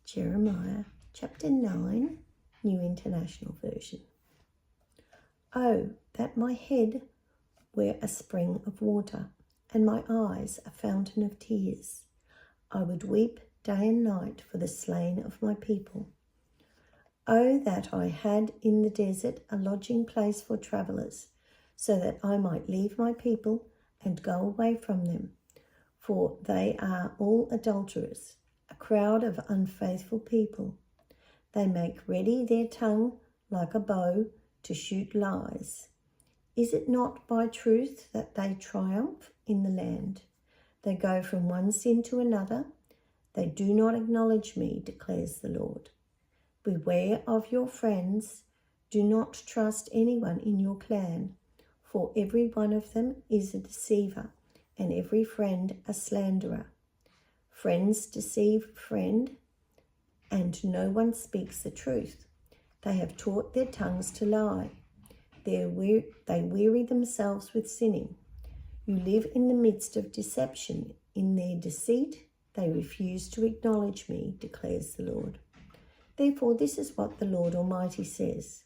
Jeremiah chapter 9, New International Version. Oh, that my head were a spring of water, and my eyes a fountain of tears. I would weep day and night for the slain of my people. Oh, that I had in the desert a lodging place for travellers, so that I might leave my people and go away from them. For they are all adulterers, a crowd of unfaithful people. They make ready their tongue like a bow to shoot lies. Is it not by truth that they triumph in the land? They go from one sin to another. They do not acknowledge me, declares the Lord. Beware of your friends. Do not trust anyone in your clan, for every one of them is a deceiver, and every friend a slanderer. Friends deceive friend, and no one speaks the truth. They have taught their tongues to lie. They weary themselves with sinning. You live in the midst of deception. In their deceit, they refuse to acknowledge me, declares the Lord. Therefore, this is what the Lord Almighty says.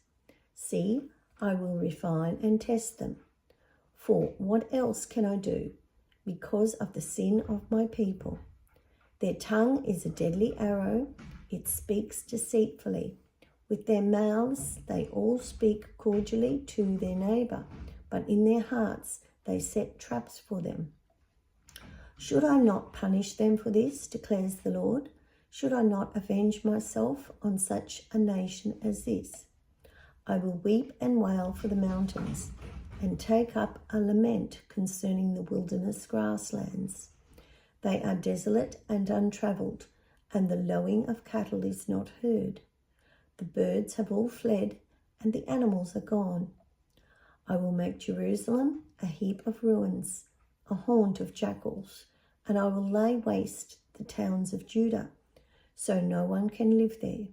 See, I will refine and test them. For what else can I do? Because of the sin of my people. Their tongue is a deadly arrow. It speaks deceitfully. With their mouths, they all speak cordially to their neighbour, but in their hearts, they set traps for them. Should I not punish them for this, declares the Lord? Should I not avenge myself on such a nation as this? I will weep and wail for the mountains and take up a lament concerning the wilderness grasslands. They are desolate and untravelled, and the lowing of cattle is not heard. The birds have all fled, and the animals are gone. I will make Jerusalem a heap of ruins, a haunt of jackals, and I will lay waste the towns of Judah, so no one can live there.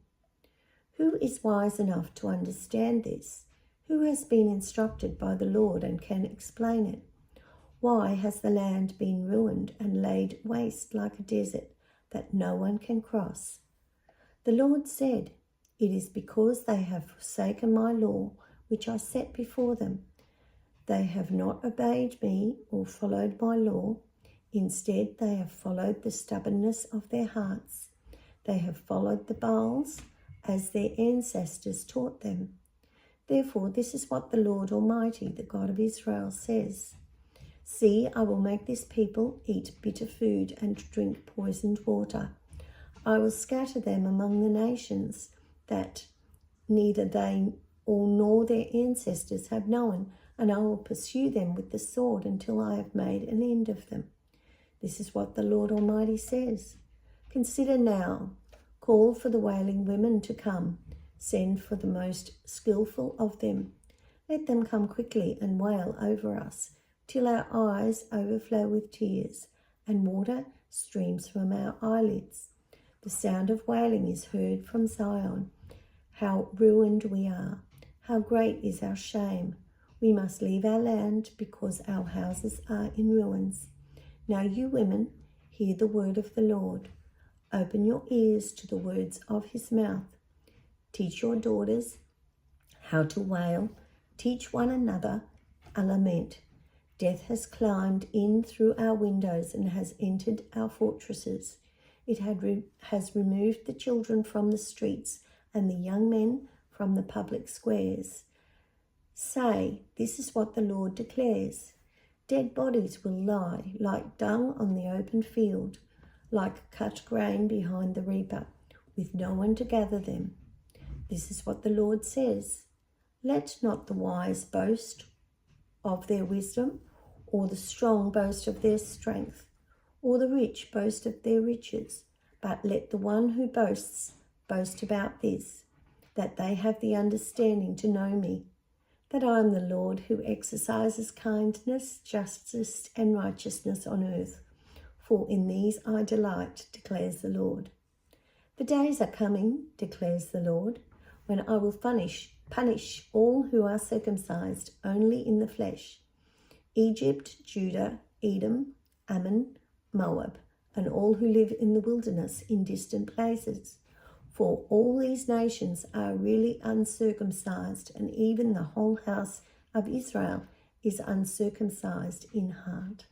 Who is wise enough to understand this? Who has been instructed by the Lord and can explain it? Why has the land been ruined and laid waste like a desert that no one can cross? The Lord said, it is because they have forsaken my law, which I set before them. They have not obeyed me or followed my law. Instead, they have followed the stubbornness of their hearts. They have followed the Baals as their ancestors taught them. Therefore, this is what the Lord Almighty, the God of Israel, says. See, I will make this people eat bitter food and drink poisoned water. I will scatter them among the nations that neither they nor their ancestors have known, and I will pursue them with the sword until I have made an end of them. This is what the Lord Almighty says. Consider now, call for the wailing women to come, send for the most skillful of them. Let them come quickly and wail over us, till our eyes overflow with tears, and water streams from our eyelids. The sound of wailing is heard from Zion. How ruined we are! How great is our shame! We must leave our land because our houses are in ruins. Now you women, hear the word of the Lord. Open your ears to the words of his mouth. Teach your daughters how to wail. Teach one another a lament. Death has climbed in through our windows and has entered our fortresses. It has removed the children from the streets and the young men from the public squares. Say, this is what the Lord declares. Dead bodies will lie like dung on the open field, like cut grain behind the reaper, with no one to gather them. This is what the Lord says. Let not the wise boast of their wisdom, or the strong boast of their strength, or the rich boast of their riches, but let the one who boasts boast about this, that they have the understanding to know me, that I am the Lord who exercises kindness, justice, and righteousness on earth. For in these I delight, declares the Lord. The days are coming, declares the Lord, when I will punish all who are circumcised only in the flesh. Egypt, Judah, Edom, Ammon, Moab, and all who live in the wilderness in distant places, For all these nations are really uncircumcised, and even the whole house of Israel is uncircumcised in heart.